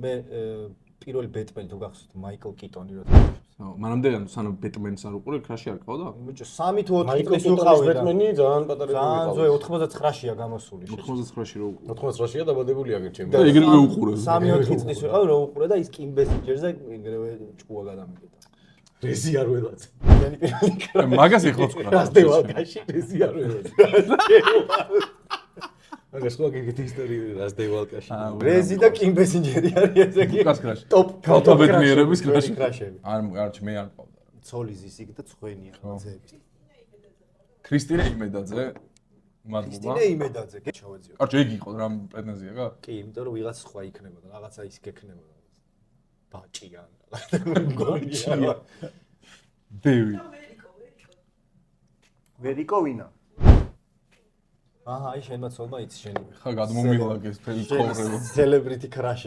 მე პირველი ბეტმენი თუ გახსოვთ მაიკლ კიტონი რა თქმა უნდა. მანამდე სანამ ბეტმენს არ უყურე, ქრაში არ ყავდა? ბიჭო 3 თუ 4 მაიკლ წლის კიტონის უყავი და ბეტმენი ძალიან პატარა ძალიან ზოე 99-ია გამოსული. 99-ში რო უყურე. 99-ია დაბადებული აგერ ჩემი. და ეგრევე უყურე. 3-4 წლის ვიყავ რო უყურე და ის კიმ ბესინჯერზე ეგრევე ჭკუა გადამიგდა. რეზი არ ველაც.იანი პირველი კრა. მაგას ეხლაც ყრა. რასდევალკაში რეზი არ ველაც. მაგას ხო გიგით ისტორია რასდევალკაში. რეზი და კიმ ბესინჯერი არის ესე კი. უკას ქრაში. ტოპ ბედნიერების ქრაში. კრაშები. არ მე არ ყავდა. ცოლიზის იქ და ცხენია ძეები. ქრისტინე იმედაძე. მადლობა. ქრისტინე იმედაძე ჩავეძიო. კარჩო იგი იყო რა პრეტენზია რა? კი, იმიტომ რომ ვიღაც სხვა იქნებოდა, რაღაცა ის გექნებოდა. ბაჭიან. გონია. დევი. ვერიკოვინა. აჰა, აი შენმა ცოლმა იცი შენი. ხა გადმომილაგეს ფელი ცხოვრება. Celebrity crush.